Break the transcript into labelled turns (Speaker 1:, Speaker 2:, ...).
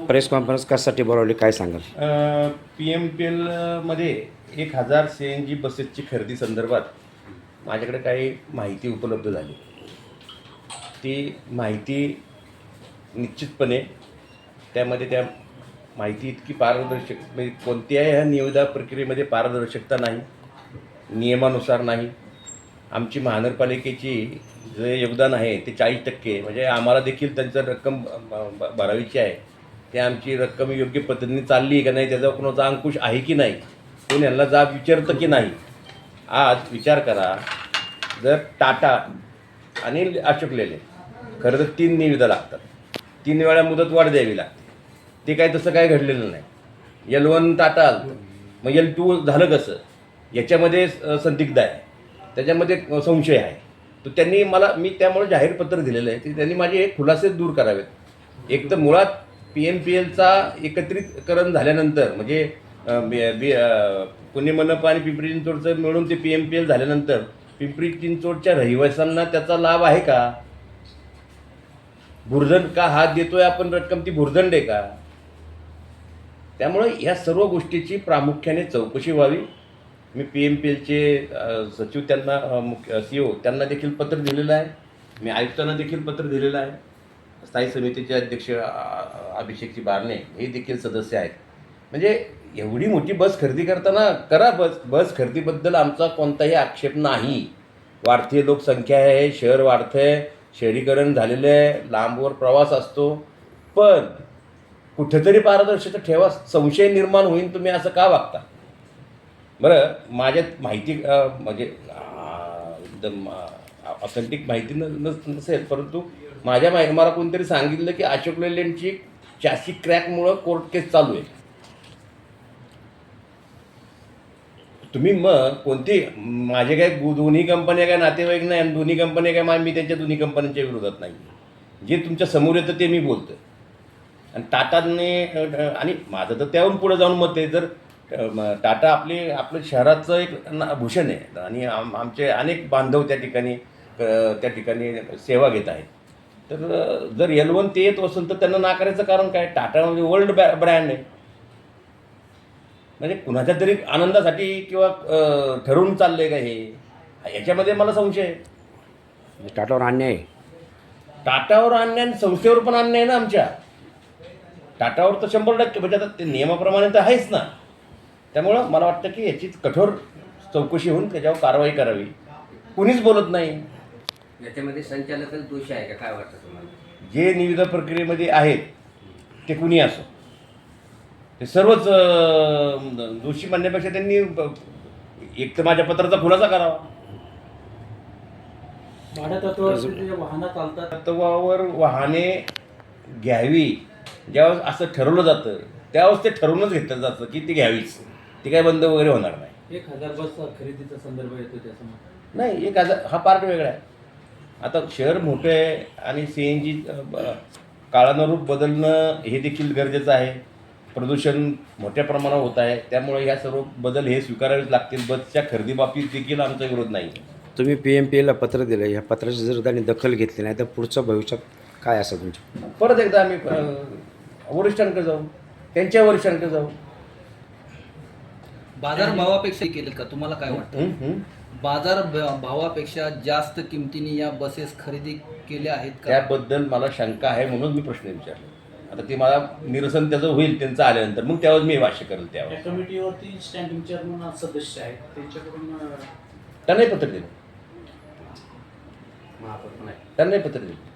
Speaker 1: Press conference कशासाठी बोलावली काय सांगाल?
Speaker 2: PMPLमध्ये 1000 CNG बसेसची खरेदी संदर्भात माझ्याकडे काही माहिती उपलब्ध झाली. ती माहिती निश्चितपणे त्यामध्ये त्या माहिती इतकी पारदर्शक म्हणजे कोणत्याही ह्या निविदा प्रक्रियेमध्ये पारदर्शकता नाही, नियमानुसार नाही. आमची महानगरपालिकेची जे योगदान आहे ते 40% म्हणजे आम्हाला देखील त्यांचं रक्कम भरावीची आहे. ते आमची रक्कम योग्य पद्धतीने चालली आहे का नाही, त्याचा कोणाचा अंकुश आहे की नाही, कोण यांना जाब विचारतं की नाही. आज विचार करा, जर टाटा आणि अशोक लेलँड खरं तर 3 निविदा लागतात, 3 वेळा मुदतवाढ द्यावी लागते. ते काय तसं काय घडलेलं नाही. L1 टाटा आलं, मग L2 झालं कसं, याच्यामध्ये संदिग्ध आहे, त्याच्यामध्ये संशय आहे. तर त्यांनी मी त्यामुळे जाहीर पत्र दिलेलं आहे की त्यांनी माझे हे खुलासे दूर करावेत. एक तर मुळात PMPLचा एकत्रितकरण झाल्यानंतर म्हणजे पुणे मनपा आणि पिंपरी चिंचवडचं मिळून ते PMPL झाल्यानंतर पिंपरी चिंचवडच्या रहिवाशांना त्याचा लाभ आहे का? भुर्दंड का हात देतोय आपण रक्कम, ती भुर्दंड आहे का? त्यामुळे ह्या सर्व गोष्टीची प्रामुख्याने चौकशी व्हावी. मी PMPLचे सचिव त्यांना CEO त्यांना देखील पत्र दिलेलं आहे. मी आयुक्तांना देखील पत्र दिलेलं आहे. स्थायी समितीचे अध्यक्ष अभिषेकजी बारणे हे देखील सदस्य आहेत. म्हणजे एवढी मोठी बस खरेदी करताना करा, बस खरेदीबद्दल आमचा कोणताही आक्षेप नाही. वाढती लोकसंख्या आहे, शहर वाढतं आहे, शहरीकरण झालेलं आहे, लांबवर प्रवास असतो, पण कुठेतरी पारदर्शकता ठेवा. संशय निर्माण होईल, तुम्ही असं का वागता? बरं, माझ्यात माहिती म्हणजे एकदम ऑथेंटिक माहिती नसेल, परंतु मला कोणतरी सांगितलं की अशोक लेलँडची चॅसी क्रॅकमुळं कोर्ट केस चालू आहे. तुम्ही मग कोणती माझे काय दोन्ही कंपन्या काय नातेवाईक नाही, आणि दोन्ही कंपन्या काय मी त्यांच्या दोन्ही कंपन्यांच्या विरोधात नाही. जे तुमच्या समोर येतं ते मी बोलतो. आणि टाटाने आणि माझं तर त्याहून पुढे जाऊन मत आहे, जर टाटा आपलं शहराचं एक भूषण आहे आणि आमचे अनेक बांधव त्या ठिकाणी सेवा घेत आहेत. तर जर L1 ते येत असेल तर त्यांना नाकारायचं कारण काय? टाटा म्हणजे वर्ल्ड ब्रँड आहे. म्हणजे कुणाच्या तरी आनंदासाठी किंवा ठरवून चाललं आहे का हे, याच्यामध्ये मला संशय आहे.
Speaker 1: टाटावर अन्याय आहे.
Speaker 2: टाटावर अन्याय आणि संस्थेवर पण अन्याय ना आमच्या. टाटावर तर 100% म्हणजे आता ते नियमाप्रमाणे तर आहेच ना. त्यामुळं मला वाटतं की याची कठोर चौकशी होऊन त्याच्यावर कारवाई करावी. कुणीच बोलत नाही.
Speaker 3: याच्यामध्ये संचालकाचा दोष आहे का, काय वाटतं तुम्हाला?
Speaker 2: जे निविदा प्रक्रियेमध्ये आहेत ते कुणी असो, ते सर्वच दोषी म्हणण्यापेक्षा त्यांनी एक तर माझ्या पत्राचा खुलासा करावा. तत्वावर वाहने घ्यावी ज्यावेळेस असं ठरवलं जातं, त्यावेळेस ते ठरवूनच घेतलं जातं की ती घ्यावीच. ती काय बंद वगैरे होणार नाही.
Speaker 4: 1000 बस खरेदीचा संदर्भ येतो त्यासमोर
Speaker 2: नाही, 1000 हा पार्ट वेगळा आहे. आता शहर मोठं आहे आणि CNG काळानुरूप बदलणं हे देखील गरजेचं आहे. प्रदूषण मोठ्या प्रमाणावर होत आहे, त्यामुळे ह्या सर्व बदल हे स्वीकारावेच लागतील. बसच्या खरेदीबाबतीत देखील आमचा विरोध नाही.
Speaker 1: तुम्ही PMPLला पत्र दिलं, ह्या पत्राची जर त्यांनी दखल घेतली नाही तर पुढच्या भविष्यात काय असेल तुमच्या?
Speaker 2: परत एकदा आम्ही वरिष्ठांकडे जाऊ, त्यांच्या वरिष्ठांकडे जाऊ.
Speaker 5: बाजार भावापेक्षा केलं का, तुम्हाला काय वाटतं? बाजार भावापेक्षा जास्त किमतीने या बसेस खरेदी केल्या आहेत का?
Speaker 2: त्याबद्दल मला शंका आहे, म्हणून मी प्रश्न विचारला. आता ते मला निरसन त्याचं होईल त्यांचं आल्यानंतर, मग त्यावर मी भाष्य करेल. त्यावर
Speaker 4: कमिटीवरती स्टँडिंग चेअरमन सदस्य आहेत, त्यांच्याकडून
Speaker 2: त्यांनाही पत्र दिलं.
Speaker 3: महापौर पण आहे.
Speaker 2: त्यांनाही पत्र दिलं.